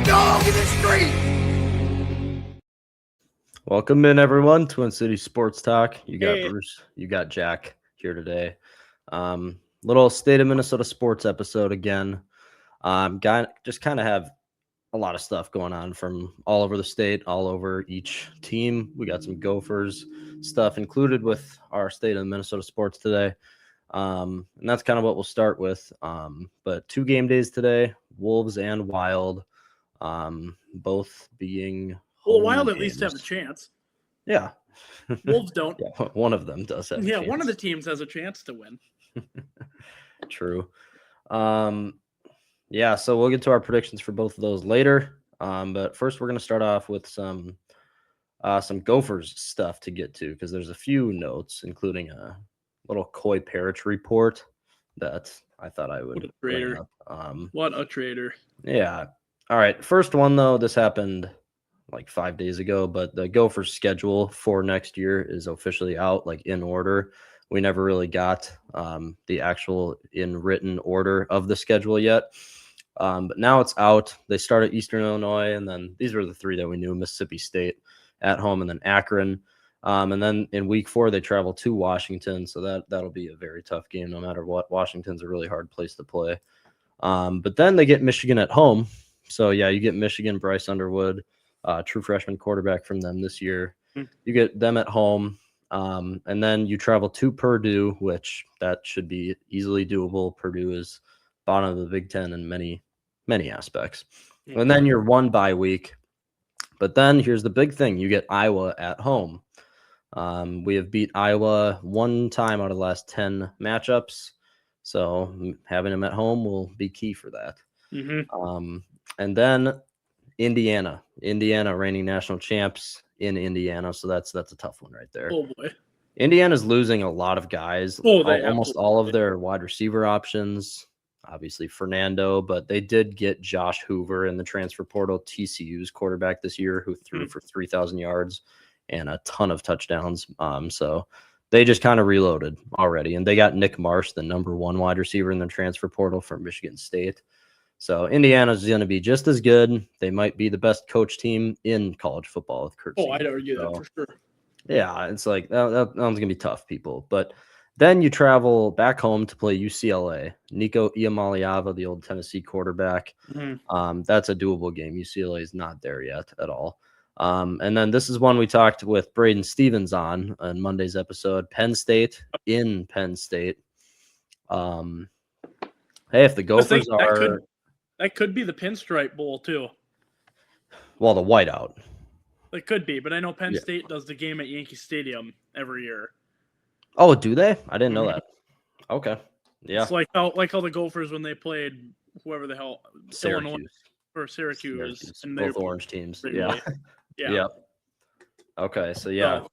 dog in the street. Welcome in, everyone. Twin City Sports Talk. You got Hey. Bruce, you got Jack here today. Little state of Minnesota sports episode again. Just kind of have a lot of stuff going on from all over the state, all over each team. We got some Gophers stuff included with our state of Minnesota sports today. And that's kind of what we'll start with. But 2 game days today, Wolves and Wild, both being Well, home Wild at least games. have a chance. Yeah. Wolves don't. Yeah, one of them does have a Yeah, chance. one of the teams has a chance to win. True. Yeah, so we'll get to our predictions for both of those later. But first we're going to start off with some Gophers stuff to get to, because there's a few notes, including a little Coy Parrish report that I thought I would bring up. What a traitor. Yeah. All right. First one, though, this happened like 5 days ago, but the Gophers schedule for next year is officially out, like in order. We never really got the actual in written order of the schedule yet. But now it's out. They start at Eastern Illinois, and then these were the 3 that we knew: Mississippi State at home, and then Akron. And then in week 4, they travel to Washington. So that'll be a very tough game no matter what. Washington's a really hard place to play. But then they get Michigan at home. So, yeah, you get Michigan, Bryce Underwood, true freshman quarterback from them this year. You get them at home. And then you travel to Purdue, which that should be easily doable. Purdue is bottom of the Big Ten in many, many aspects. And then you're 1 bye week. But then here's the big thing. You get Iowa at home. We have beat Iowa 1 time out of the last 10 matchups. So having them at home will be key for that. And then Indiana, reigning national champs in Indiana. So that's a tough one right there. Oh, boy. Indiana's losing a lot of guys. Almost all of their wide receiver options. Obviously Fernando, but they did get Josh Hoover in the transfer portal, TCU's quarterback this year, who threw for 3,000 yards and a ton of touchdowns. So they just kind of reloaded already. And they got Nick Marsh, the number 1 wide receiver in the transfer portal from Michigan State. So Indiana's going to be just as good. They might be the best coach team in college football with Kurt. I'd argue that for sure. Yeah, it's like that one's going to be tough, people. But then you travel back home to play UCLA. Nico Iamaleava, the old Tennessee quarterback. That's a doable game. UCLA is not there yet at all. And then this is one we talked with Braden Stevens on Monday's episode. Penn State in Penn State. Hey, if the Gophers that could be the Pinstripe Bowl too. Well, the whiteout. It could be, but I know Penn State does the game at Yankee Stadium every year. Oh, do they? I didn't know that. Okay. Yeah. It's like how the Gophers when they played whoever the hell Syracuse. Illinois or Syracuse. And both orange teams. Yeah. Yeah. Okay, so yeah.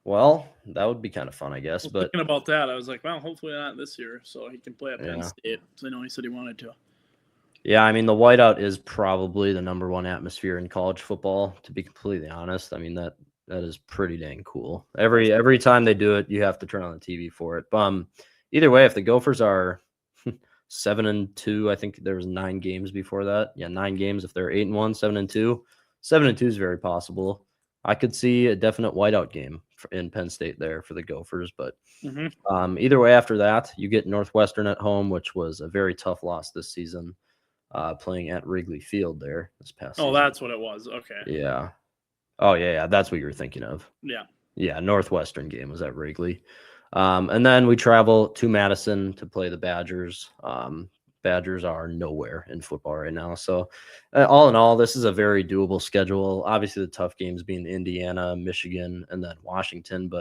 Well, that would be kind of fun, I guess. But thinking about that, I was like, well, hopefully not this year, so he can play at Penn State. So I know he said he wanted to. Yeah, I mean, the whiteout is probably the number 1 atmosphere in college football, to be completely honest. I mean, that is pretty dang cool. Every time they do it, you have to turn on the TV for it. Either way, if the Gophers are 7-2, I think there was 9 games before that. Yeah, 9 games. If they're 8-1, 7-2, 7-2 is very possible. I could see a definite whiteout game in Penn State there for the Gophers. But either way, after that, you get Northwestern at home, which was a very tough loss this season, playing at Wrigley Field there this past season. That's what it was. Okay. Yeah. Oh, yeah. That's what you were thinking of. Yeah. Yeah, Northwestern game was at Wrigley. And then we travel to Madison to play the Badgers. Badgers are nowhere in football right now. So all in all, this is a very doable schedule. Obviously, the tough games being Indiana, Michigan, and then Washington.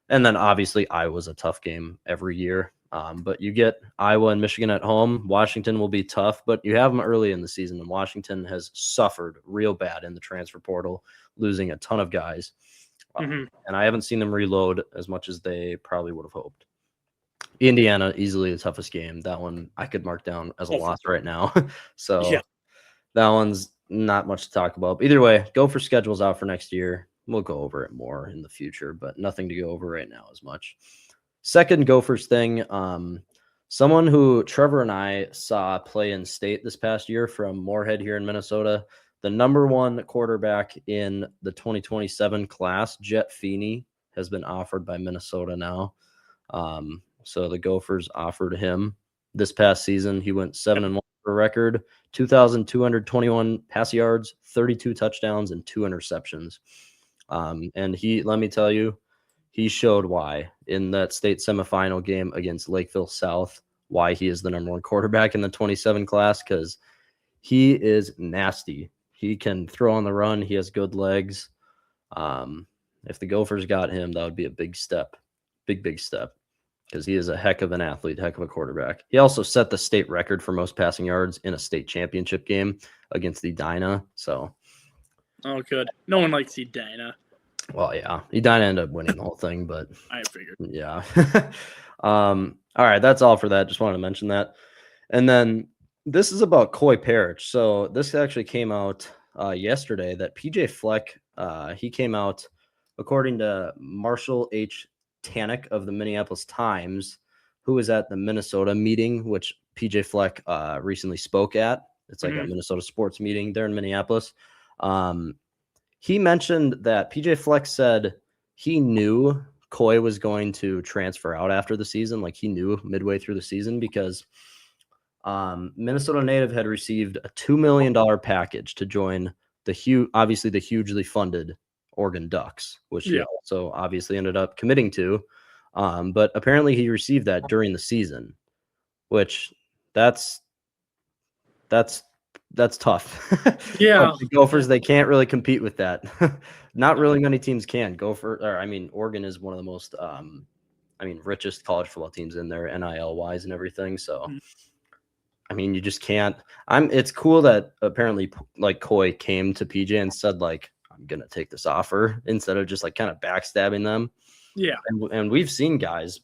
And then obviously Iowa's a tough game every year. But you get Iowa and Michigan at home. Washington will be tough, but you have them early in the season. And Washington has suffered real bad in the transfer portal, losing a ton of guys. And I haven't seen them reload as much as they probably would have hoped. Indiana, easily the toughest game. That one I could mark down as a loss right now. So that one's not much to talk about. But either way, Gopher schedule's out for next year. We'll go over it more in the future, but nothing to go over right now as much. Second Gophers thing. Someone who Trevor and I saw play in state this past year from Moorhead here in Minnesota, the number one quarterback in the 2027 class, Jet Feeney, has been offered by Minnesota now. So the Gophers offered him this past season. He went 7-1 for record, 2,221 pass yards, 32 touchdowns, and 2 interceptions. And let me tell you, he showed why in that state semifinal game against Lakeville South, why he is the number one quarterback in the 27 class, because he is nasty. He can throw on the run. He has good legs. If the Gophers got him, that would be a big step, big step, because he is a heck of an athlete, heck of a quarterback. He also set the state record for most passing yards in a state championship game against the Edina. So, oh, good. No one likes Edina. Well, yeah, Edina ended up winning the whole thing, but I figured. Yeah. All right, that's all for that. Just wanted to mention that. And then this is about Coy Parrish. So this actually came out yesterday that PJ Fleck, he came out, according to Marshall H. Tannick of the Minneapolis Times, who was at the Minnesota meeting, which PJ Fleck recently spoke at. It's like a Minnesota sports meeting there in Minneapolis. He mentioned that PJ Fleck said he knew Coy was going to transfer out after the season. Like he knew midway through the season because Minnesota native had received a $2 million package to join obviously the hugely funded Oregon Ducks, which he also obviously ended up committing to. But apparently he received that during the season, which that's tough. Yeah. The Gophers, they can't really compete with that. Not really many teams can. Oregon is one of the most, richest college football teams in there, NIL wise and everything. So, you just can't. It's cool that apparently like Coy came to PJ and said like, I'm gonna take this offer instead of just like kind of backstabbing them. Yeah, and we've seen guys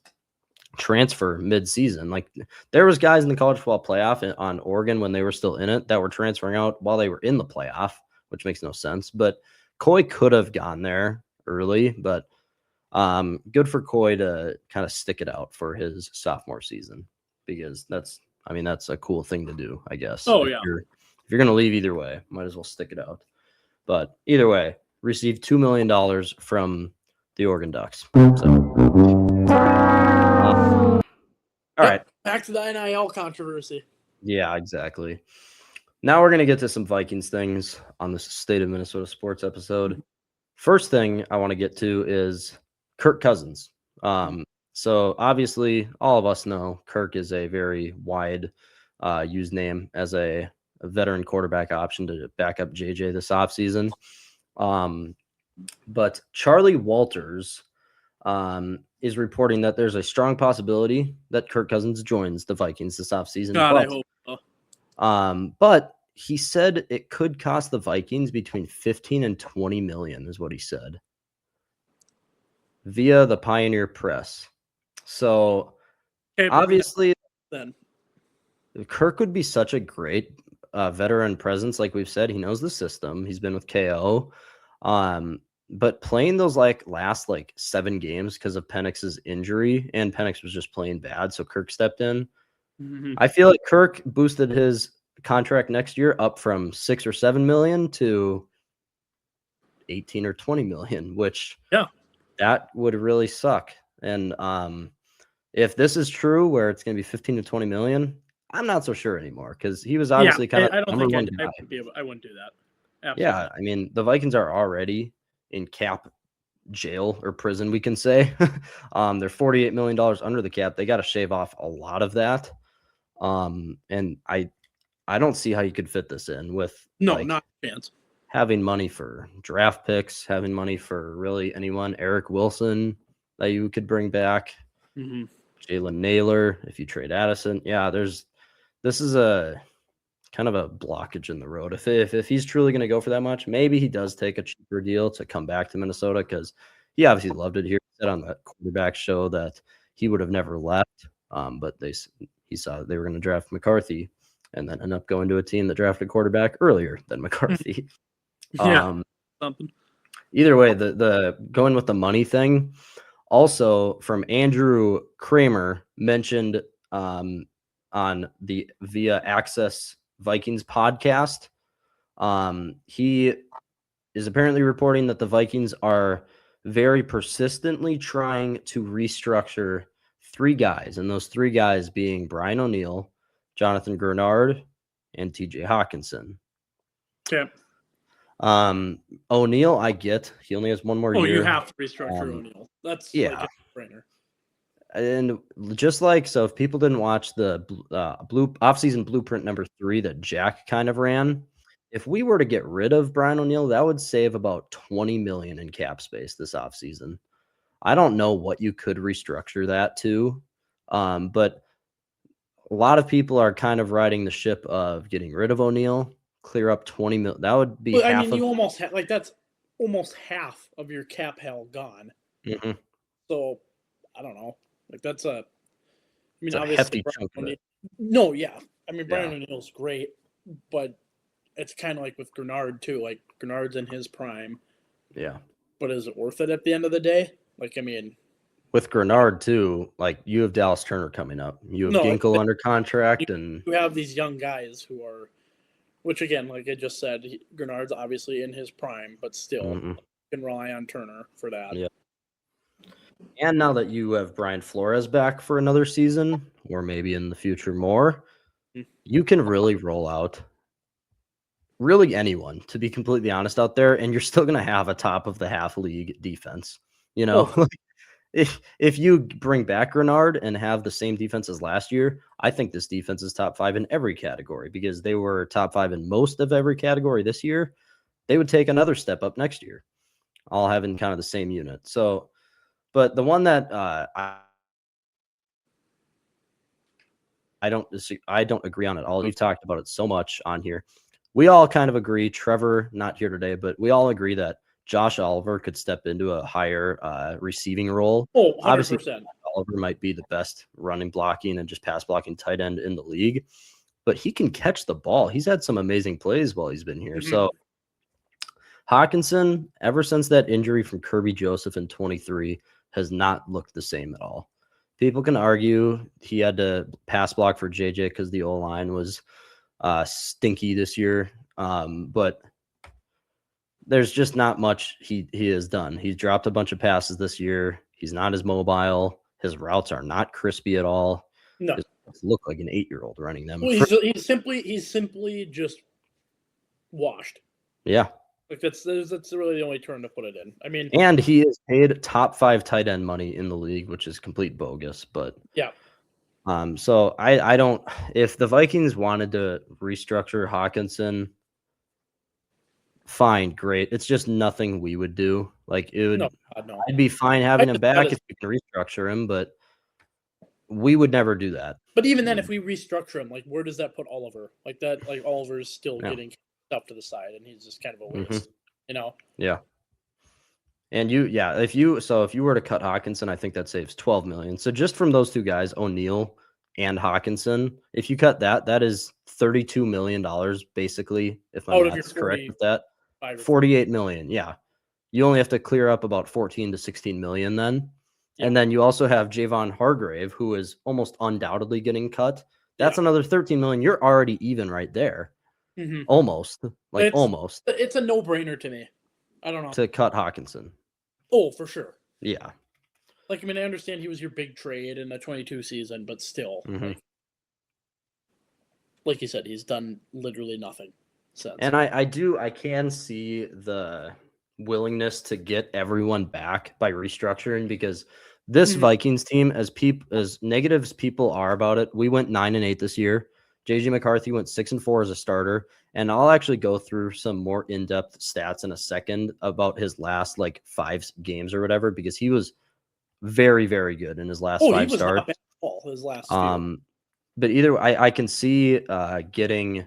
transfer mid-season. Like there was guys in the college football playoff on Oregon when they were still in it that were transferring out while they were in the playoff, which makes no sense. But Coy could have gone there early, but good for Coy to kind of stick it out for his sophomore season because that's a cool thing to do, I guess. Oh, if yeah. you're gonna leave either way, might as well stick it out. But either way, received $2 million from the Oregon Ducks. All right. Back to the NIL controversy. Yeah, exactly. Now we're going to get to some Vikings things on this State of Minnesota sports episode. First thing I want to get to is Kirk Cousins. So obviously all of us know Kirk is a very wide used name as a veteran quarterback option to back up JJ this offseason. But Charlie Walters is reporting that there's a strong possibility that Kirk Cousins joins the Vikings this offseason. God, I hope so. But he said it could cost the Vikings between 15 and 20 million, is what he said via the Pioneer Press. So obviously, then Kirk would be such a great veteran presence. Like we've said, he knows the system. He's been with KO. But playing those last 7 games because of Penix's injury, and Penix was just playing bad, so Kirk stepped in. I feel like Kirk boosted his contract next year up from 6 or 7 million to 18 or 20 million, which that would really suck. And if this is true, where it's going to be 15 to 20 million, I'm not so sure anymore because he was obviously kind of number one guy. I wouldn't do that. Absolutely. Yeah, the Vikings are already in cap jail or prison, we can say. They're $48 million under the cap. They got to shave off a lot of that. And I don't see how you could fit this in with not a chance. Having money for draft picks, having money for really anyone. Eric Wilson that you could bring back. Jalen Naylor if you trade Addison. Yeah, this is a kind of a blockage in the road. If he's truly going to go for that much, maybe he does take a cheaper deal to come back to Minnesota because he obviously loved it here. He said on the quarterback show that he would have never left, but he saw that they were going to draft McCarthy and then end up going to a team that drafted quarterback earlier than McCarthy. Something. Either way, the going with the money thing. Also, from Andrew Kramer mentioned on the Via Access Vikings podcast. He is apparently reporting that the Vikings are very persistently trying to restructure 3 guys, and those 3 guys being Brian O'Neill, Jonathan Grenard, and TJ Hawkinson. Okay. O'Neill, I get. He only has 1 more year. You have to restructure O'Neill. That's like a brainer. And just like, so if people didn't watch the offseason blueprint number 3 that Jack kind of ran, if we were to get rid of Brian O'Neill, that would save about $20 million in cap space this offseason. I don't know what you could restructure that to, but a lot of people are kind of riding the ship of getting rid of O'Neill, clear up 20 million. That would be half. I mean, you almost like that's almost half of your cap hell gone. Mm-hmm. So I don't know. Like that's a. I mean, it's a hefty chunk of it. No, yeah. I mean, Brian O'Neill's great, but it's kind of like with Grenard too. Like Grenard's in his prime. Yeah. But is it worth it at the end of the day? Like, I mean, with Grenard too, like you have Dallas Turner coming up. You have Ginkel under contract, and you have these young guys who are, which again, like I just said, Grenard's obviously in his prime, but still can rely on Turner for that. Yeah. And now that you have Brian Flores back for another season, or maybe in the future more, you can really roll out really anyone, to be completely honest, out there, and you're still going to have a top of the half league defense. You know, if you bring back Grenard and have the same defense as last year, I think this defense is top 5 in every category because they were top 5 in most of every category this year. They would take another step up next year, all having kind of the same unit. So, but the one that I don't agree on at all. We've talked about it so much on here. We all kind of agree. Trevor, not here today, but we all agree that Josh Oliver could step into a higher receiving role. Oh, 100%. Obviously, Oliver might be the best running blocking and just pass blocking tight end in the league, but he can catch the ball. He's had some amazing plays while he's been here. So Hawkinson, ever since that injury from Kirby Joseph in 23, has not looked the same at all. People can argue he had to pass block for JJ because the O-line was stinky this year, but there's just not much he has done. He's dropped a bunch of passes this year. He's not as mobile. His routes are not crispy at all. No, he look like an 8-year-old running them. Well, he's simply just washed. Yeah, like that's really the only term to put it in. I mean, and he is paid top 5 tight end money in the league, which is complete bogus. But yeah. So I don't. If the Vikings wanted to restructure Hawkinson, fine, great. It's just nothing we would do. Like it would. No. I'd be fine having him back if we can restructure him, but we would never do that. But even then, if we restructure him, like where does that put Oliver? Like that, like Oliver's still getting stuff to the side, and he's just kind of a waste. You know? Yeah. And if you were to cut Hawkinson, I think that saves $12 million. So just from those 2 guys, O'Neill and Hawkinson, if you cut that is $32 million basically, if my math is correct with that. $48 million, yeah. You only have to clear up about 14 to 16 million then. Yeah. And then you also have Javon Hargrave, who is almost undoubtedly getting cut. That's another 13 million. You're already even right there. Almost. Almost. It's a no-brainer to me. I don't know. To cut Hawkinson. Oh, for sure. Yeah. Like, I mean, I understand he was your big trade in the 22 season, but still, like you said, he's done literally nothing since. And I can see the willingness to get everyone back by restructuring because this Vikings team, as negative as people are about it, we went 9-8 this year. JJ McCarthy went 6-4 as a starter. And I'll actually go through some more in-depth stats in a second about his last 5 games or whatever, because he was very, very good in his last 5 starts. Not bad at all, his last few. But either I can see getting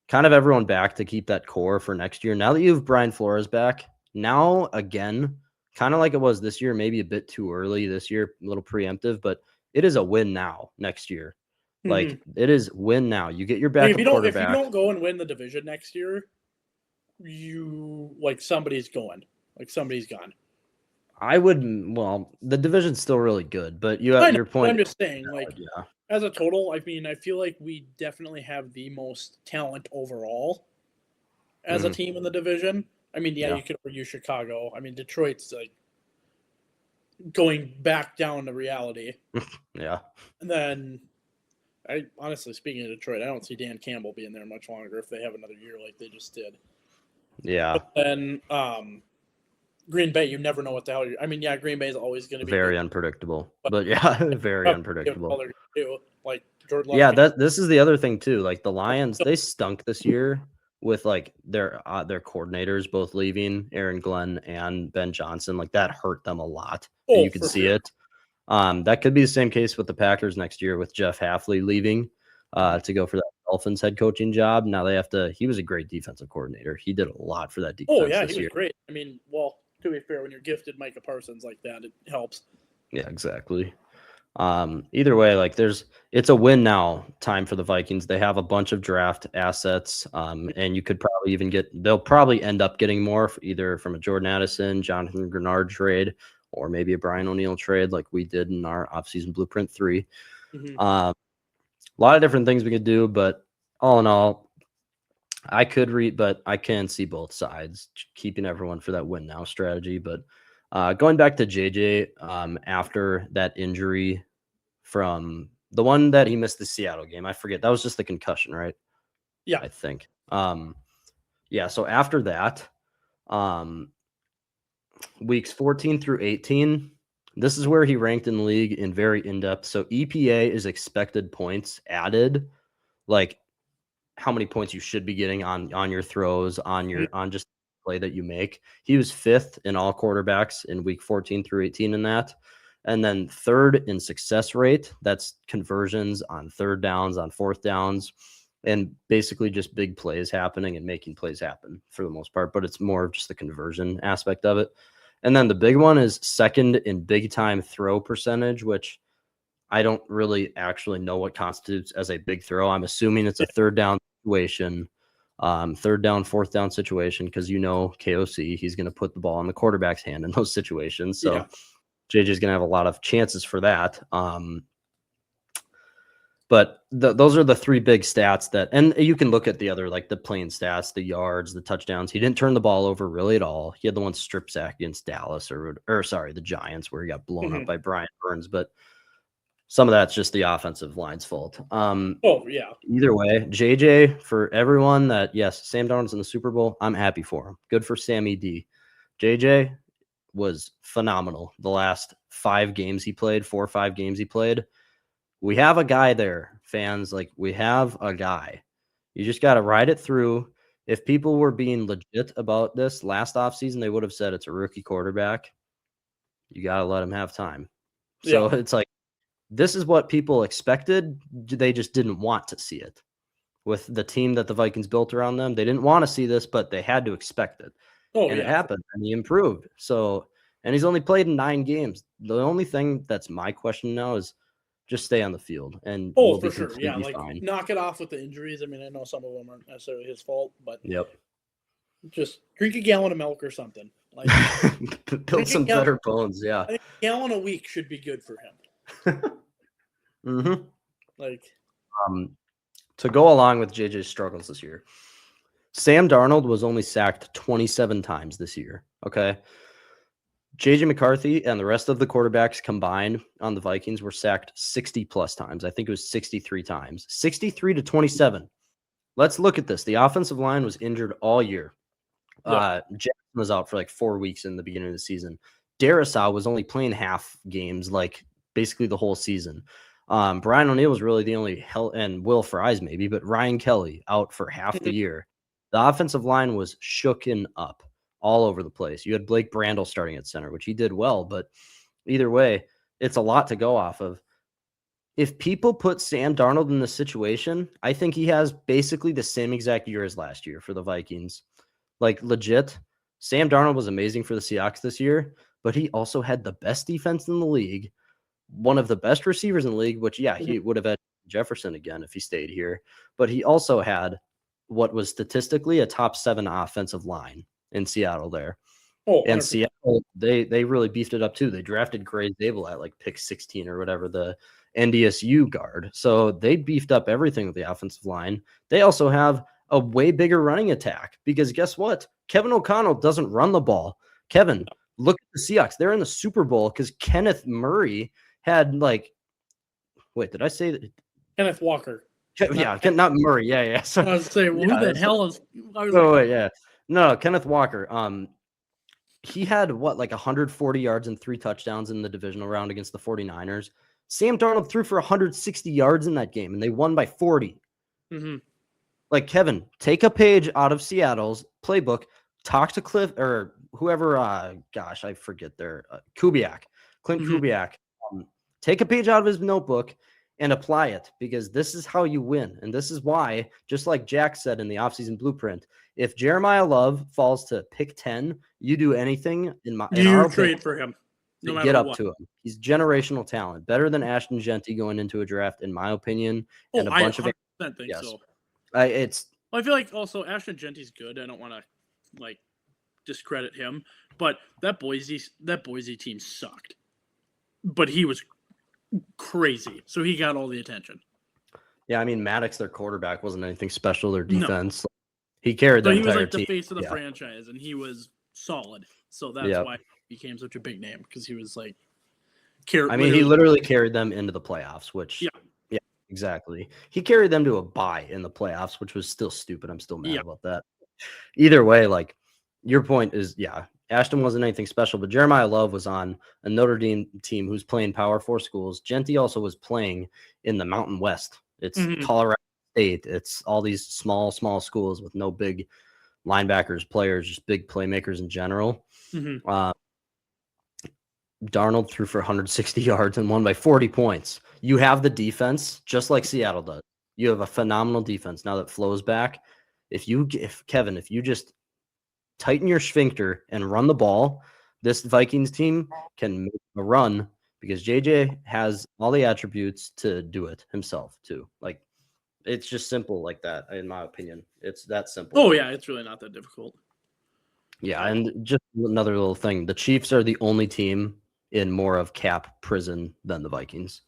kind of everyone back to keep that core for next year. Now that you have Brian Flores back, now again, kind of like it was this year, maybe a bit too early this year, a little preemptive, but it is a win now next year. Like it is win now. You get your backup quarterback. If you don't go and win the division next year, somebody's going. Like somebody's gone. Well, the division's still really good, but I know, your but point I'm is just saying, valid, like, yeah. as a total, I mean, I feel like we definitely have the most talent overall as a Mhm. team in the division. I mean, yeah, Yeah. you could argue Chicago. I mean, Detroit's like going back down to reality. Yeah. And then, I honestly, speaking of Detroit, I don't see Dan Campbell being there much longer if they have another year like they just did. Yeah. But then, Green Bay, you never know what the hell I mean, yeah, Green Bay is always going to be good, Very unpredictable. but But yeah, very give all unpredictable. they're going to do. Like Jordan Love Yeah, can't. this is the other thing too. Like the Lions, they stunk this year with like their coordinators both leaving, Aaron Glenn and Ben Johnson. Like that hurt them a lot, and Oh, you could for see sure. it. That could be the same case with the Packers next year with Jeff Hafley leaving Mhm. to go for that Dolphins head coaching job. Now they have to. He was a great defensive coordinator. He did a lot for that Oh, defense yeah, he this was year. great. I mean, well, to be fair, when you're gifted Micah Parsons like that, it helps. Yeah, exactly. Either way, like it's a win now time for the Vikings. They have a bunch of draft assets, and you could probably even they'll probably end up getting more either from a Jordan Addison, Jonathan Grenard trade, or maybe a Brian O'Neill trade like we did in our offseason blueprint 3. Hmm. A lot of different things we could do, but all in all, I could read, but I can see both sides keeping everyone for that win now strategy. But going back to JJ, after that injury from the one that he missed the Seattle game. I forget. That was just the concussion, right? Yeah. I think. Yeah, so after that, um, weeks 14 through 18, this is where he ranked in the league in very in-depth. So EPA is expected points added, like how many points you should be getting on your throws, Mhm. on just play that you make. He was 5th in all quarterbacks in week 14 through 18 in that. And then 3rd in success rate. That's conversions on 3rd downs, on 4th downs, and basically just big plays happening and making plays happen for the most part. But it's more of just the conversion aspect of it. And then the big one is 2nd in big time throw percentage, which I don't really actually know what constitutes as a big throw. I'm assuming it's a Yeah. 3rd down situation, 3rd down, 4th down situation, because KOC, he's going to put the ball in the quarterback's hand in those situations. Yeah. So JJ's going to have a lot of chances for that. But those are the 3 big stats and you can look at the other, like the plain stats, the yards, the touchdowns. He didn't turn the ball over really at all. He had the one strip sack against Dallas or sorry, the Giants where he got blown up Hmm. by Brian Burns. But some of that's just the offensive line's fault. Oh, yeah. Either way, JJ, for everyone that, yes, Sam Darnold's in the Super Bowl, I'm happy for him. Good for Sammy D. JJ was phenomenal the last 5 games he played, 4 or 5 games he played. We have a guy there, fans. Like, we have a guy. You just got to ride it through. If people were being legit about this last offseason, they would have said it's a rookie quarterback. You got to let him have time. So Yeah. it's like, this is what people expected. They just didn't want to see it with the team that the Vikings built around them. They didn't want to see this, but they had to expect it. Oh, And it yeah. happened and he improved. So, and he's only played in 9 games. The only thing that's my question now is just stay on the field and Oh, we'll for be sure. Yeah. completely Like, fine. knock it off with the injuries. I mean, I know some of them aren't necessarily his fault, but Yep. just drink a gallon of milk or something. Like, Build drink a some gallon. better bones. Yeah. I think a gallon a week should be good for him. hmm Like, um, to go along with JJ's struggles this year, Sam Darnold was only sacked 27 times this year. Okay. JJ McCarthy and the rest of the quarterbacks combined on the Vikings were sacked 60 plus times. I think it was 63 times, 63 to 27. Let's look at this. The offensive line was injured all year. yeah. Jackson was out for like 4 weeks in the beginning of the season. Darisaw was only playing half games, like basically the whole season. Brian O'Neill was really the only and Will Fries maybe, but Ryan Kelly out for half the Mhm. year. The offensive line was shooken up all over the place. You had Blake Brandel starting at center, which he did well, but either way, it's a lot to go off of. If people put Sam Darnold in this situation, I think he has basically the same exact year as last year for the Vikings. Like legit, Sam Darnold was amazing for the Seahawks this year, but he also had the best defense in the league, one of the best receivers in the league, which, yeah, Mhm. he would have had Jefferson again if he stayed here. But he also had what was statistically a top 7 offensive line in Seattle there. Oh, And 100%. Seattle, they really beefed it up too. They drafted Gray Zabel at like pick 16 or whatever, the NDSU guard. So they beefed up everything with the offensive line. They also have a way bigger running attack because guess what? Kevin O'Connell doesn't run the ball. Kevin, look at the Seahawks. They're in the Super Bowl because Kenneth Murray had like, wait, did I say that? Kenneth Walker. Yeah, not Murray. Yeah. So, I was saying, well, yeah, who the hell is? I was oh, like, wait, yeah. No, Kenneth Walker. He had what, like 140 yards and 3 touchdowns in the divisional round against the 49ers. Sam Darnold threw for 160 yards in that game, and they won by 40. mm-hmm. Like, Kevin, take a page out of Seattle's playbook, talk to Cliff or whoever, gosh, I forget their Kubiak, Clint Kubiak. Take a page out of his notebook and apply it because this is how you win. And this is why, just like Jack said in the offseason blueprint, if Jeremiah Love falls to pick 10, you do anything in our trade for him. No matter get up what. to him. He's generational talent, better than Ashton Genty going into a draft, in my opinion. And a bunch I 100% think so. I feel like also Ashton Genty's good. I don't want to like discredit him, but that Boise team sucked. But he was crazy, so he got all the attention. Yeah, I mean Maddox, their quarterback, wasn't anything special. Their defense, he carried the entire team. He was like the face of the franchise, and he was solid. So that's why he became such a big name because he was like. He literally carried them into the playoffs, which yeah, exactly. He carried them to a bye in the playoffs, which was still stupid. I'm still mad about that. Either way, like your point is, Ashton wasn't anything special, but Jeremiah Love was on a Notre Dame team who's playing Power 4 schools. Genty also was playing in the Mountain West. It's Colorado State. It's all these small schools with no big linebackers, players, just big playmakers in general. Darnold threw for 160 yards and won by 40 points. You have the defense, just like Seattle does. You have a phenomenal defense now that Flo's back. If you just tighten your sphincter and run the ball, this Vikings team can make a run because JJ has all the attributes to do it himself too. Like, it's just simple like that, in my opinion. It's that simple. Oh yeah, it's really not that difficult. Yeah, and just another little thing. The Chiefs are the only team in more of cap prison than the Vikings.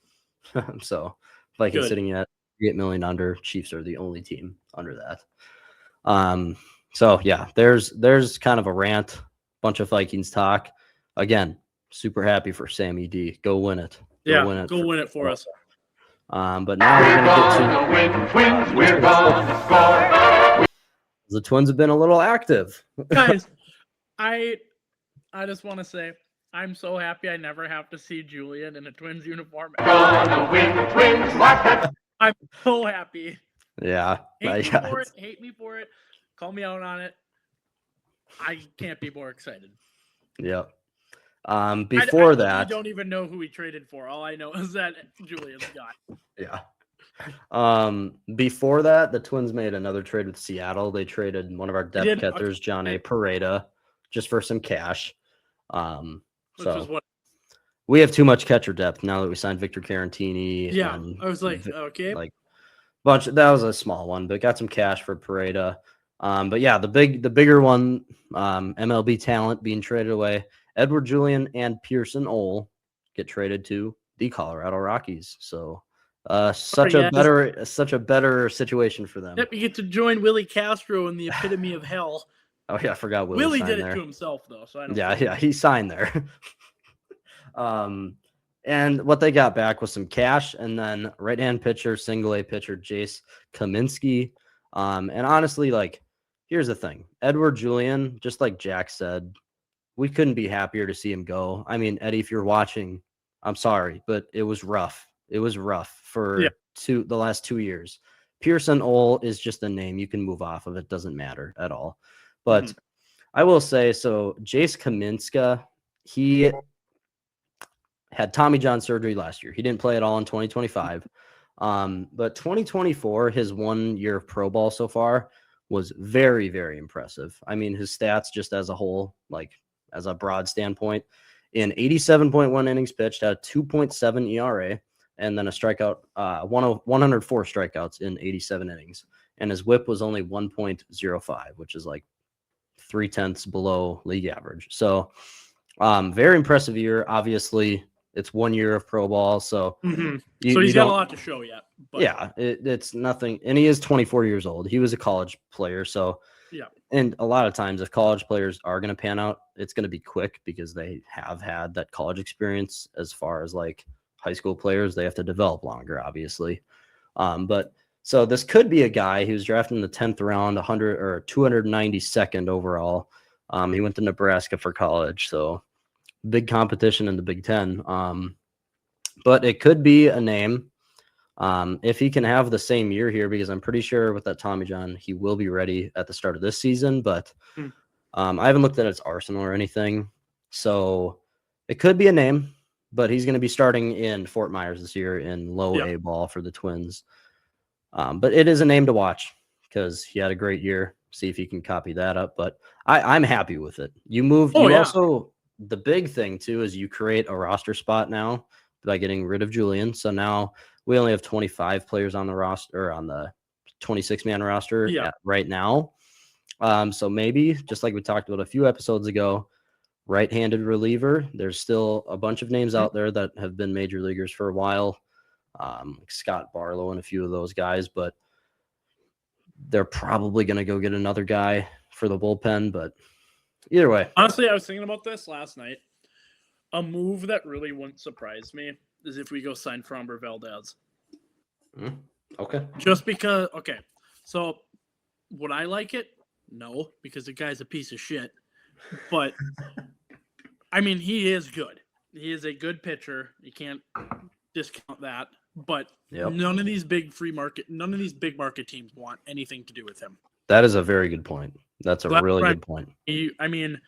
So Vikings sitting at 8 million under. Chiefs are the only team under that. So yeah, there's kind of a rant, bunch of Vikings talk. Again, super happy for Sammy D. Go win it. Go win it for us. But now we're gonna get to we're gonna score. The Twins have been a little active. Guys, I just want to say I'm so happy I never have to see Julian in a Twins uniform. Gonna win the Twins. I'm so happy. Yeah. Hate me for it. Call me out on it. I can't be more excited. Yep. Before that, I don't even know who he traded for. All I know is that Julian's gone. Yeah. Before that, the Twins made another trade with Seattle. They traded one of our depth catchers, John A. Pareda, just for some cash. We have too much catcher depth now that we signed Victor Carantini. Yeah, I was like, okay, that was a small one, but got some cash for Pareda. But yeah, the bigger one, MLB talent being traded away. Edward Julian and Pearson Ole get traded to the Colorado Rockies. So such a better situation for them. Yep, you get to join Willie Castro in the epitome of hell. Oh yeah, I forgot Willie did it to himself though, so I don't. Yeah, he signed there. And what they got back was some cash, and then right-hand pitcher, single A pitcher Jace Kaminsky. And honestly, like, here's the thing: Edward Julian, just like Jack said, we couldn't be happier to see him go. I mean, Eddie, if you're watching, I'm sorry, but it was rough. It was rough for the last 2 years. Pearson Ole is just a name you can move off of. It doesn't matter at all. But I will say, so Jace Kaminska, he had Tommy John surgery last year. He didn't play at all in 2025. But 2024, his 1 year of pro ball so far was very, very impressive. I mean, his stats just as a whole, like as a broad standpoint, in 87.1 innings pitched, had a 2.7 ERA, and then a strikeout, 104 strikeouts in 87 innings. And his whip was only 1.05, which is like 3/10 below league average. So very impressive year. Obviously, it's 1 year of pro ball, so Mm-hmm. you So he's you got a don't. lot to show yet. But Yeah, it's nothing, and he is 24 years old. He was a college player, so yeah. and a lot of times, if college players are going to pan out, it's going to be quick because they have had that college experience. As far as like high school players, they have to develop longer, obviously. But so this could be a guy who's drafted in the 10th round, 100 or 292nd overall. He went to Nebraska for college, so big competition in the Big Ten. But it could be a name. If he can have the same year here, because I'm pretty sure with that Tommy John, he will be ready at the start of this season. But Hmm. I haven't looked at his arsenal or anything, so it could be a name. But he's going to be starting in Fort Myers this year in low Yeah. A ball for the Twins. But it is a name to watch because he had a great year. See if he can copy that up. But I'm happy with it. You move. Oh, You yeah. also, the big thing too is you create a roster spot now by getting rid of Julian. So now we only have 25 players on the roster, or on the 26-man roster Yeah. right now. So maybe, just like we talked about a few episodes ago, right-handed reliever. There's still a bunch of names Mhm. out there that have been major leaguers for a while, like Scott Barlow and a few of those guys, but they're probably going to go get another guy for the bullpen. But either way, Honestly, I was thinking about this last night. A move that really wouldn't surprise me is if we go sign Framber Valdez. okay. Just because, okay. So would I like it? No, because the guy's a piece of shit. But I mean, he is good. He is a good pitcher. You can't discount that. But Yep. none of these big big market teams want anything to do with him. That is a very good point. That's a So that's really why good point. I mean,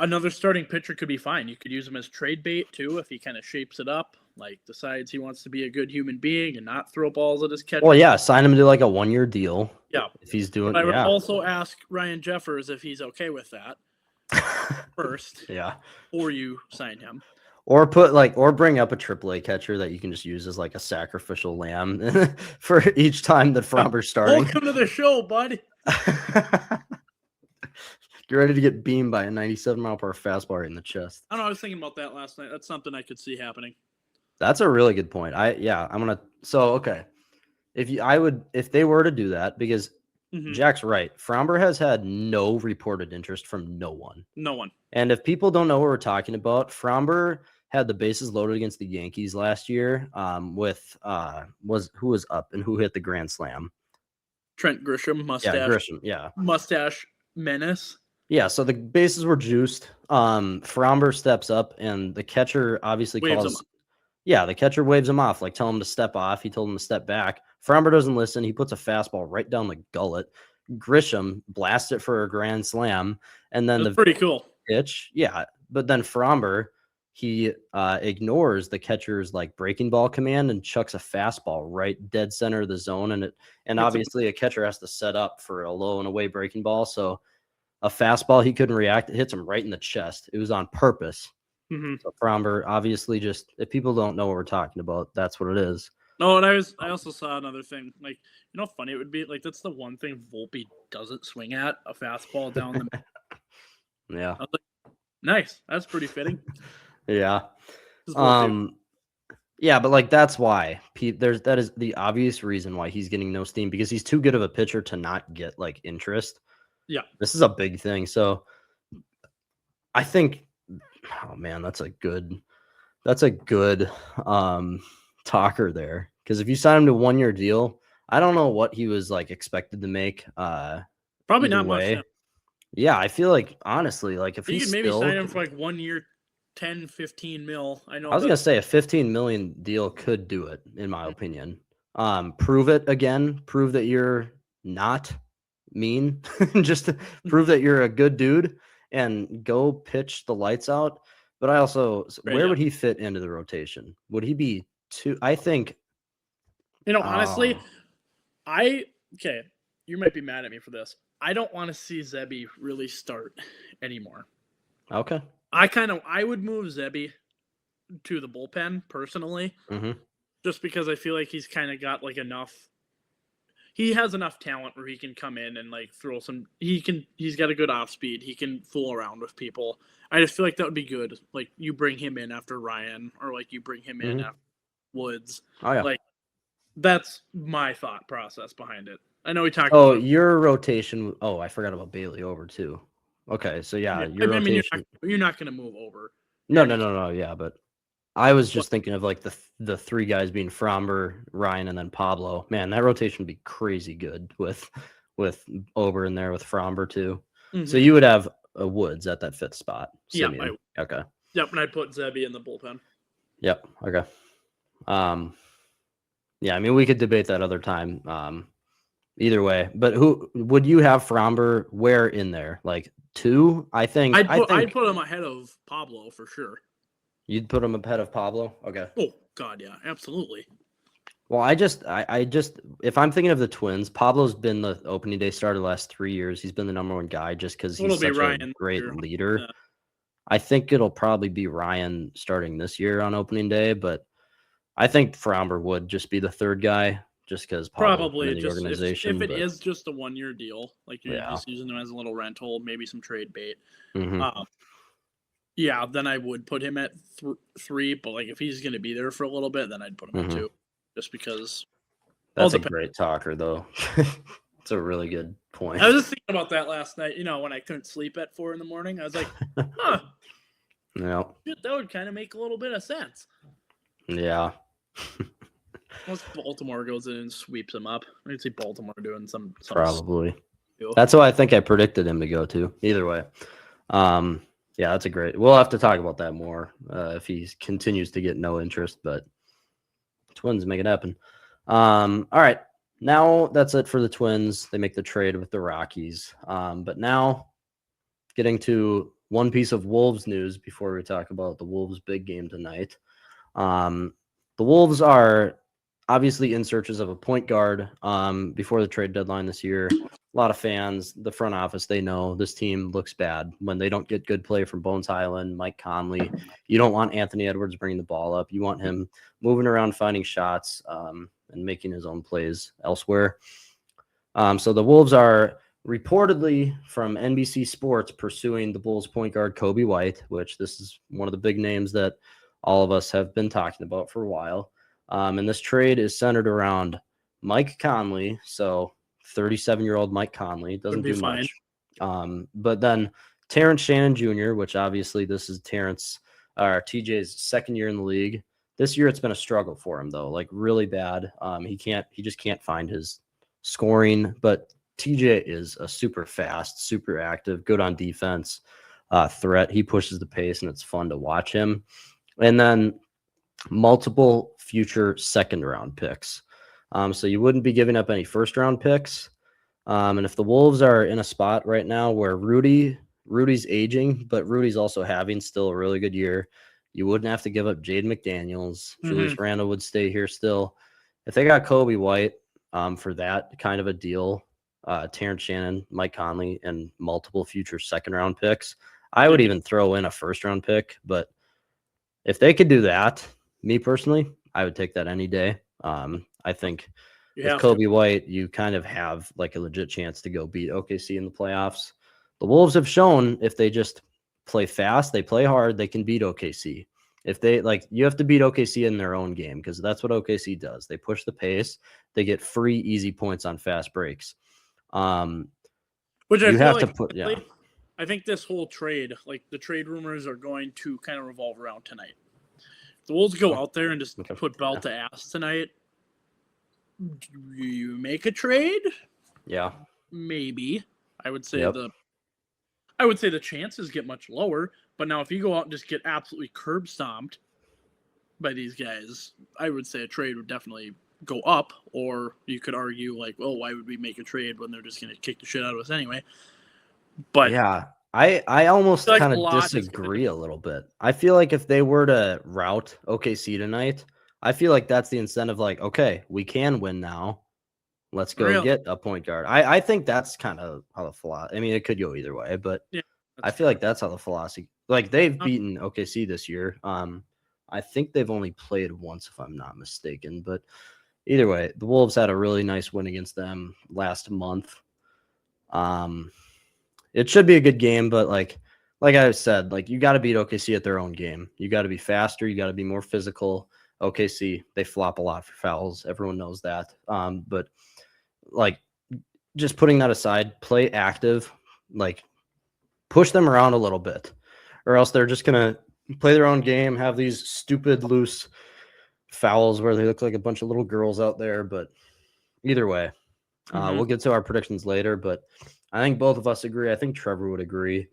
another starting pitcher could be fine. You could use him as trade bait too if he kind of shapes it up, like decides he wants to be a good human being and not throw balls at his catcher. Well, yeah, sign him to like a 1-year deal. Yeah. If he's doing, But I would yeah. also ask Ryan Jeffers if he's okay with that first, Yeah. or you sign him. Or bring up a AAA catcher that you can just use as like a sacrificial lamb for each time that Fromber's starting. Welcome to the show, bud. Get ready to get beamed by a 97-mile-per-hour fastball right in the chest. I don't know. I was thinking about that last night. That's something I could see happening. That's a really good point. Okay. If they were to do that, because Jack's right, Fromber has had no reported interest from no one. No one. And if people don't know what we're talking about, Fromber had the bases loaded against the Yankees last year. Who was up and who hit the grand slam? Trent Grisham, mustache. Yeah, Grisham. Yeah, mustache menace. Yeah, so the bases were juiced. Fromber steps up, and the catcher obviously calls. Yeah, the catcher waves him off, like tell him to step off. He told him to step back. Fromber doesn't listen. He puts a fastball right down the gullet. Grisham blasts it for a grand slam, and then That's pretty cool pitch. Yeah, but then Fromber, he ignores the catcher's like breaking ball command and chucks a fastball right dead center of the zone, and obviously a catcher has to set up for a low and away breaking ball, so a fastball he couldn't react. It hits him right in the chest. It was on purpose. Mm-hmm. So Fromber, obviously, just if people don't know what we're talking about, that's what it is. No, and I also saw another thing. Like, you know how funny it would be? Like, that's the one thing Volpe doesn't swing at, a fastball down the Yeah. I was like, nice. That's pretty fitting. Yeah. Yeah, but like that's why that is the obvious reason why he's getting no steam, because he's too good of a pitcher to not get like interest. Yeah. This is a big thing. So I think, oh man, that's a good talker there. Because if you sign him to a 1-year deal, I don't know what he was like expected to make. Probably not much. Yeah, I feel like honestly, like if you he's could maybe sign him for like 1 year, 10, 15 mil. I know. I was gonna say a 15 million deal could do it, in my opinion. Prove it again. Prove that you're not mean. Just to prove that you're a good dude and go pitch the lights out. But I also, where would he fit into the rotation? Would he be too? I think. Honestly, okay. You might be mad at me for this. I don't want to see Zebby really start anymore. Okay. I would move Zebby to the bullpen personally, just because I feel like he's kind of got like enough. he has enough talent where he can come in and like throw some. He's got a good off speed. He can fool around with people. I just feel like that would be good. Like you bring him in after Ryan, or like you bring him in Mm-hmm. after Woods. Oh yeah. Like that's my thought process behind it. I know we talked Oh, about it. your rotation. Oh, I forgot about Bailey over too. Okay, so yeah, Yeah, your I mean rotation. you're not going to move over. No, You're no, just no, no. Yeah, but I was but just thinking of like the three guys being Fromber, Ryan, and then Pablo. Man, that rotation would be crazy good with Ober in there with Fromber too. So mm-hmm. you would have a Woods at that fifth spot. Yeah, Simeon. Okay. and I put Zebby in the bullpen. Yep. Okay. Yeah, I mean we could debate that other time. Either way, but who would you have Fromber where in there? Like two? I think I'd put him ahead of Pablo for sure. you'd put him ahead of Pablo. Okay. Oh God, yeah, absolutely. Well, I just if I'm thinking of the Twins, Pablo's been the opening day starter the last 3 years. He's been the number one guy just because he's It'll be such a Ryan. great Here. leader. I think it'll probably be Ryan starting this year on opening day, but I think Fromber would just be the third guy just because Pablo's been Probably in the just if organization. it But is just a 1 year deal, like you're yeah. just using him as a little rental, maybe some trade bait. Mm-hmm. Yeah, then I would put him at 3. But like if he's going to be there for a little bit, then I'd put him at Mm-hmm. 2, just because. That's a great talker, though. It's a really good point. I was just thinking about that last night. When I couldn't sleep at 4 a.m, I was like, huh. Yeah. That would kind of make a little bit of sense. Yeah. Once Baltimore goes in and sweeps him up, I can see Baltimore doing some probably. That's what I think I predicted him to go to. Either way. Yeah, that's a great. We'll have to talk about that more if he continues to get no interest, but Twins make it happen. All right. Now that's it for the Twins. They make the trade with the Rockies. But now getting to one piece of Wolves news before we talk about the Wolves' big game tonight. The Wolves are obviously in searches of a point guard before the trade deadline this year. A lot of fans, the front office, they know this team looks bad when they don't get good play from Bones Highland, Mike Conley. You don't want Anthony Edwards bringing the ball up. You want him moving around, finding shots, and making his own plays elsewhere. So the Wolves are reportedly from NBC Sports pursuing the Bulls point guard Kobe White, which this is one of the big names that all of us have been talking about for a while. And this trade is centered around Mike Conley. So 37-year-old Mike Conley doesn't do much. But then Terrence Shannon Jr., which obviously this is TJ's second year in the league. This year it's been a struggle for him though, like really bad. He just can't find his scoring, but TJ is a super fast, super active, good on defense threat. He pushes the pace and it's fun to watch him. And then multiple future second round picks. So you wouldn't be giving up any first round picks. And if the Wolves are in a spot right now where Rudy's aging, but Rudy's also having still a really good year, you wouldn't have to give up Jaden McDaniels. Julius Randle would stay here still. If they got Kobe White for that kind of a deal, Terrence Shannon, Mike Conley, and multiple future second round picks, I would even throw in a first round pick. But if they could do that, me personally, I would take that any day. I think with Kobe White, you kind of have like a legit chance to go beat OKC in the playoffs. The Wolves have shown if they just play fast, they play hard, they can beat OKC. If they you have to beat OKC in their own game because that's what OKC does. They push the pace, they get free, easy points on fast breaks. Which I feel like I think this whole trade, like the trade rumors are going to kind of revolve around tonight. The Wolves go out there and just put belt to ass tonight. Do you make a trade? Yeah. Maybe. I would say the chances get much lower. But now if you go out and just get absolutely curb stomped by these guys, I would say a trade would definitely go up. Or you could argue like, well, why would we make a trade when they're just going to kick the shit out of us anyway? But yeah, I almost kind of disagree a little bit. I feel like if they were to rout OKC tonight, I feel like that's the incentive. Like, okay, we can win now. Let's go get a point guard. I think that's kind of how the philosophy. I mean, it could go either way, but I feel like that's how the philosophy. Like they've beaten OKC this year. I think they've only played once, if I'm not mistaken. But either way, the Wolves had a really nice win against them last month. It should be a good game, but like I said, like you got to beat OKC at their own game. You got to be faster. You got to be more physical. OKC, they flop a lot for fouls. Everyone knows that. But like just putting that aside, play active, like push them around a little bit, or else they're just gonna play their own game, have these stupid loose fouls where they look like a bunch of little girls out there. But either way, we'll get to our predictions later, but I think both of us agree. I think Trevor would agree.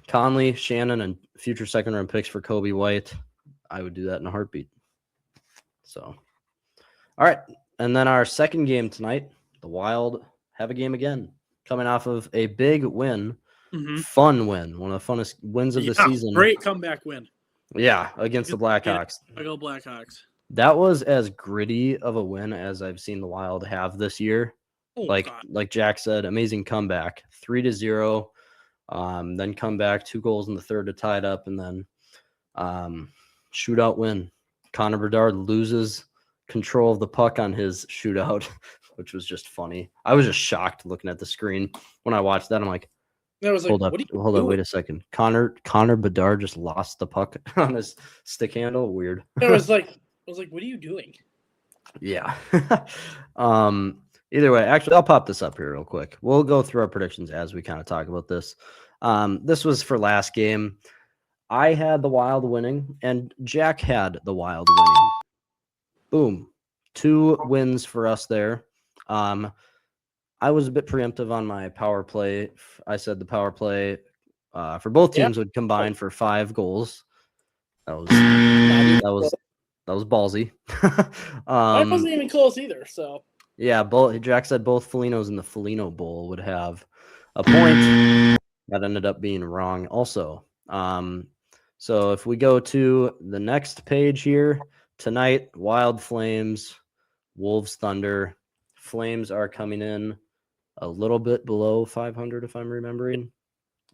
Conley, Shannon, and future second round picks for Kobe White. I would do that in a heartbeat. So, all right. And then our second game tonight, the Wild have a game again, coming off of a big win, fun win, one of the funnest wins of the season. Great comeback win. Yeah, against the Blackhawks. I go Blackhawks. That was as gritty of a win as I've seen the Wild have this year. Like Jack said, amazing comeback, 3-0. Then come back, 2 goals in the third to tie it up, and then shootout win. Connor Bedard loses control of the puck on his shootout, which was just funny. I was just shocked looking at the screen when I watched that. I'm like, hold up, wait a second. Connor Bedard just lost the puck on his stick handle. Weird. I was like, what are you doing? Yeah. Either way, actually, I'll pop this up here real quick. We'll go through our predictions as we kind of talk about this. This was for last game. I had the Wild winning, and Jack had the Wild winning. Boom. 2 wins for us there. I was a bit preemptive on my power play. I said the power play for both teams would combine for 5 goals. That was ballsy. I wasn't even close either. So yeah, Jack said both Felinos in the Felino Bowl would have a point. That ended up being wrong also. So if we go to the next page here, tonight, Wild Flames, Wolves Thunder. Flames are coming in a little bit below 500, if I'm remembering.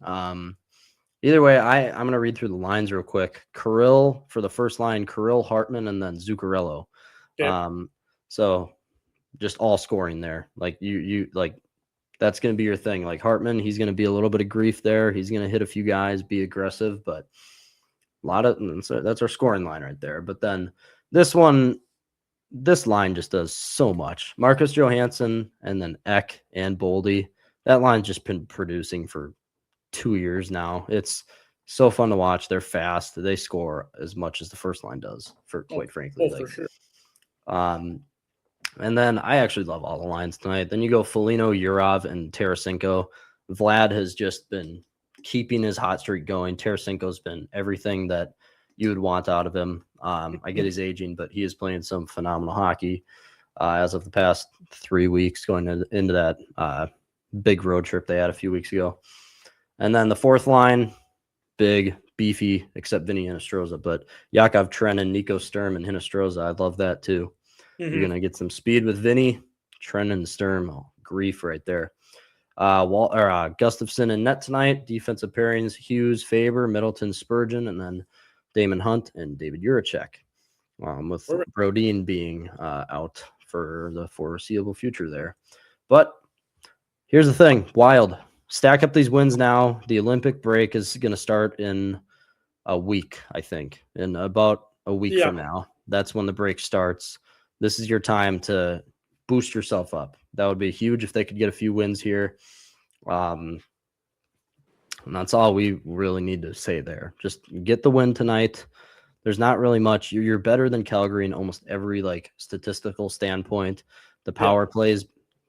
Either way, I'm going to read through the lines real quick. Kirill for the first line, Kirill, Hartman, and then Zuccarello. Okay. So just all scoring there. Like you like that's going to be your thing. Like Hartman, he's going to be a little bit of grief there. He's going to hit a few guys, be aggressive, but a lot of so that's our scoring line right there. But then this line just does so much. Marcus Johansson and then Eck and Boldy. That line's just been producing for 2 years now. It's so fun to watch. They're fast. They score as much as the first line does, quite frankly. For sure. And then I actually love all the lines tonight. Then you go Foligno, Yurov, and Tarasenko. Vlad has just been keeping his hot streak going. Tarasenko's been everything that you would want out of him. I get he's aging, but he is playing some phenomenal hockey as of the past 3 weeks going into that big road trip they had a few weeks ago. And then the fourth line, big, beefy, except Vinny Hinostroza. But Yakov Trenin, Nico Sturm, and Hinostroza, I love that too. You're going to get some speed with Vinny, Trenin, Sturm. Oh, grief right there. Gustafson and net tonight. Defensive pairings, Hughes, Faber, Middleton, Spurgeon, and then Damon Hunt and David Juracek. With Brodin being out for the foreseeable future there. But here's the thing. Wild. Stack up these wins now. The Olympic break is going to start in a week, I think. In about a week from now. That's when the break starts. This is your time to boost yourself up. That would be huge if they could get a few wins here. And that's all we really need to say there. Just get the win tonight. There's not really much. You're better than Calgary in almost every statistical standpoint. The power play is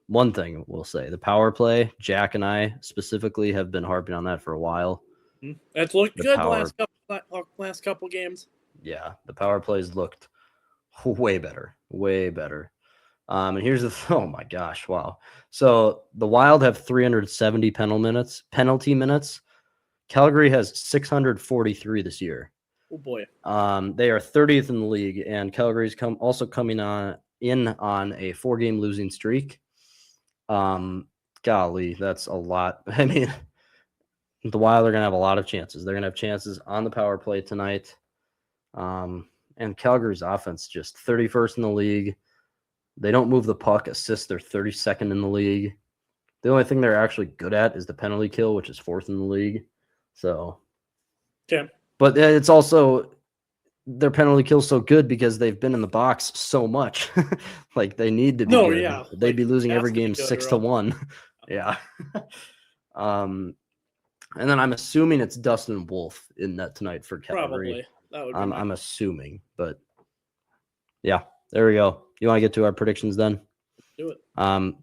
one thing we'll say. The power play, Jack and I specifically have been harping on that for a while. That's looked good the last couple games. Yeah, the power plays looked way better. And here's oh my gosh, wow. So the Wild have 370 penalty minutes. Calgary has 643 this year. Oh boy. They are 30th in the league, and Calgary's also coming on a 4-game losing streak. Golly, that's a lot. I mean, the Wild are gonna have a lot of chances. They're gonna have chances on the power play tonight. And Calgary's offense just 31st in the league. They don't move the puck. Assists, they're 32nd in the league. The only thing they're actually good at is the penalty kill, which is 4th in the league. So, Okay. but it's also their penalty kill's so good because they've been in the box so much. Like they need to be No, good. yeah. They'd Like, be losing has every to be game good, 6-1. Yeah. And then I'm assuming it's Dustin Wolf in net tonight for Calgary. Probably. That would be I'm assuming, but yeah, there we go. You want to get to our predictions then? do it.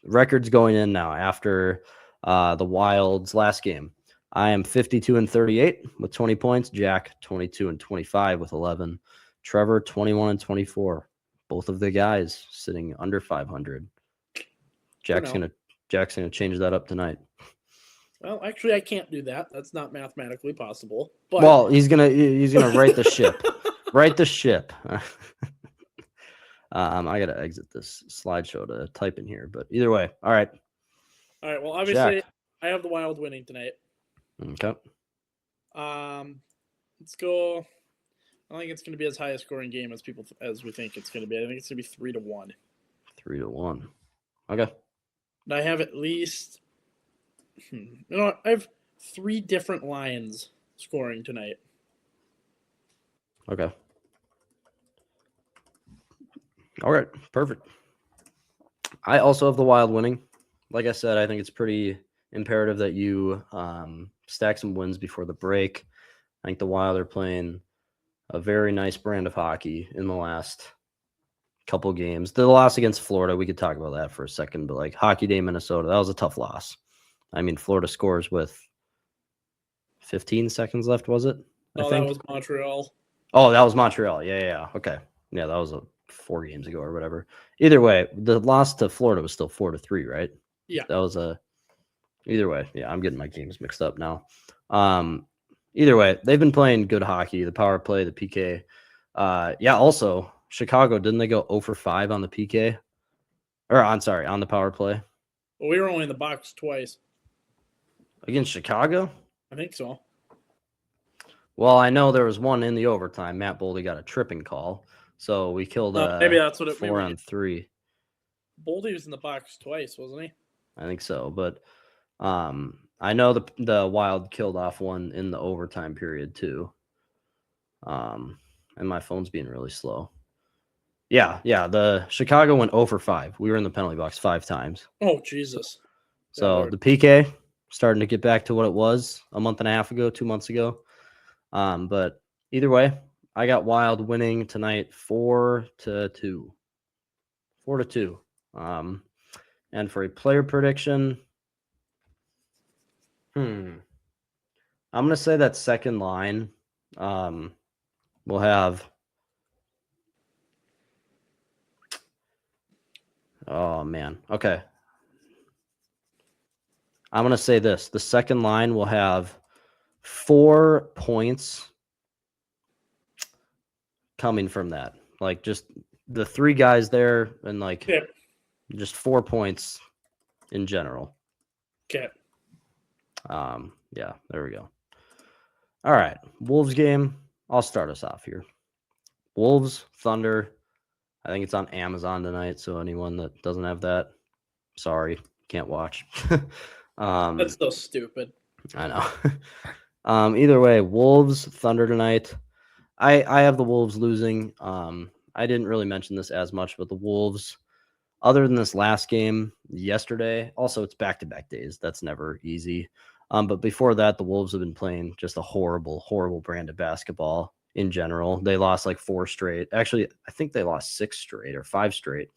Records going in now after the Wild's last game. I am 52-38 with 20 points. Jack 22-25 with 11. Trevor 21-24. Both of the guys sitting under 500. Jack's gonna change that up tonight. Well, actually, I can't do that. That's not mathematically possible. But Well, he's gonna right the ship. Right the ship. I gotta exit this slideshow to type in here, but either way, all right. All right. Well, obviously, Jack. I have the Wild winning tonight. Okay. Let's go. I don't think it's going to be as high a scoring game as we think it's going to be. I think it's going to be 3-1. 3-1. Okay. And I have at least. I have 3 different lines scoring tonight. Okay. All right. Perfect. I also have the Wild winning. Like I said, I think it's pretty imperative that you stack some wins before the break. I think the Wild are playing a very nice brand of hockey in the last couple games. The loss against Florida, we could talk about that for a second, but like Hockey Day Minnesota, that was a tough loss. I mean, Florida scores with 15 seconds left, was it? Oh, that was Montreal. Oh, that was Montreal. Yeah. Okay. Yeah, that was 4 games ago or whatever. Either way, the loss to Florida was still 4-3, right? Yeah. That was either way. Yeah, I'm getting my games mixed up now. Either way, they've been playing good hockey, the power play, the PK. Also, Chicago, didn't they go 0-for-5 on the PK? Or, I'm sorry, on the power play? Well, we were only in the box twice. Against Chicago? I think so. Well, I know there was one in the overtime. Matt Boldy got a tripping call. So we killed maybe that's what 4 on 3. Boldy was in the box twice, wasn't he? I think so. But I know the Wild killed off one in the overtime period too. And my phone's being really slow. Yeah. The Chicago went 0-for-5. We were in the penalty box 5 times. Oh, Jesus. So the PK starting to get back to what it was a month and a half ago, 2 months ago. But either way, I got Wild winning tonight 4-2. 4-2. And for a player prediction, I'm going to say that second line will have. Oh, man. Okay. I'm going to say this. The second line will have 4 points coming from that. Like, just the 3 guys there and, like, just 4 points in general. Okay. Yeah, there we go. All right. Wolves game. I'll start us off here. Wolves, Thunder. I think it's on Amazon tonight, so anyone that doesn't have that, sorry, can't watch. That's so stupid. I know. Either way, Wolves, Thunder tonight. I have the Wolves losing. I didn't really mention this as much, but the Wolves, other than this last game yesterday, also it's back-to-back days. That's never easy. But before that, the Wolves have been playing just a horrible, horrible brand of basketball in general. They lost like 4 straight. Actually, I think they lost 6 straight or 5 straight.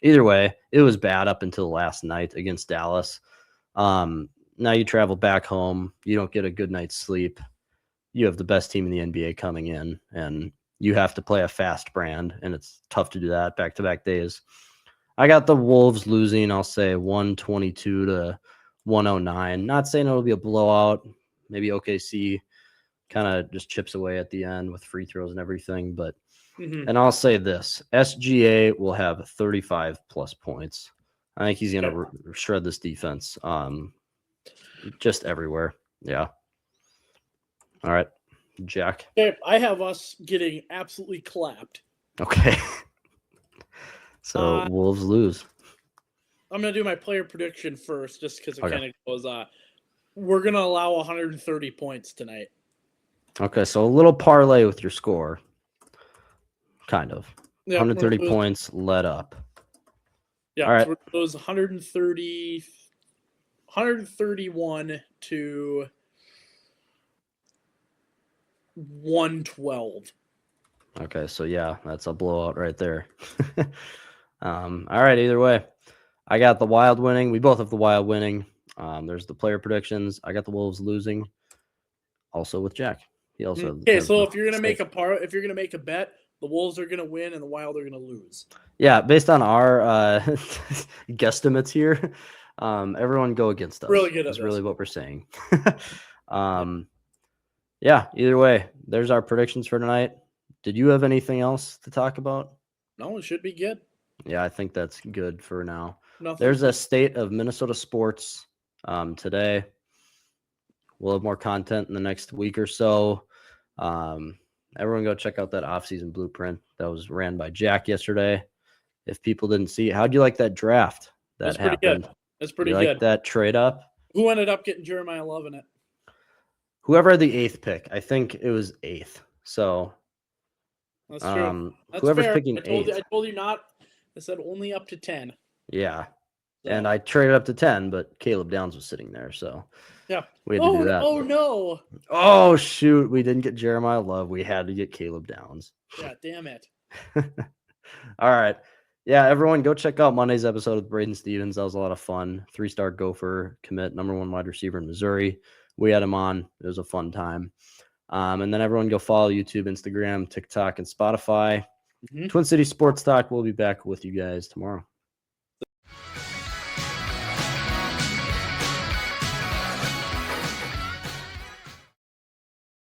Either way, it was bad up until last night against Dallas. Now you travel back home. You don't get a good night's sleep. You have the best team in the NBA coming in, and you have to play a fast brand, and it's tough to do that back-to-back days. I got the Wolves losing, I'll say 122-109. Not saying it'll be a blowout. Maybe OKC kind of just chips away at the end with free throws and everything. But and I'll say this: SGA will have 35 plus points. I think he's going to shred this defense just everywhere. Yeah. All right, Jack. Okay, I have us getting absolutely clapped. Okay. So Wolves lose. I'm gonna do my player prediction first, just because it Okay. kind of goes. We're gonna allow 130 points tonight. Okay, so a little parlay with your score. Kind of. Yeah, 130 points led up. Yeah, All right. so we're gonna lose 131 to 112. Okay, so yeah, that's a blowout right there. All right, either way. I got the Wild winning. We both have the Wild winning. There's the player predictions. I got the Wolves losing. Also with Jack. He also Okay, has so the if you're gonna stake. if you're gonna make a bet, the Wolves are gonna win and the Wild are gonna lose. Yeah, based on our guesstimates here, everyone go against us. Really good at That's this. really what we're saying. Yeah, either way, there's our predictions for tonight. Did you have anything else to talk about? No, it should be good. Yeah, I think that's good for now. Nothing. There's a state of Minnesota sports today. We'll have more content in the next week or so. Everyone go check out that offseason blueprint that was ran by Jack yesterday. If people didn't see it, how'd you like that draft that happened? Good. That's pretty you good. Like that trade up? Who ended up getting Jeremiah Love in it? Whoever had the 8th pick. I think it was 8th. So that's true. That's whoever's fair. picking 8th. I told you not. I said only up to 10. Yeah. So. And I traded up to 10, but Caleb Downs was sitting there. So yeah, we had to do that. Oh, no. Oh, shoot. We didn't get Jeremiah Love. We had to get Caleb Downs. Yeah, damn it. All right. Yeah, everyone go check out Monday's episode with Braden Stevens. That was a lot of fun. 3-star Gopher commit, #1 wide receiver in Missouri. We had him on. It was a fun time. And then everyone go follow YouTube, Instagram, TikTok, and Spotify. Twin City Sports Talk. We'll be back with you guys tomorrow.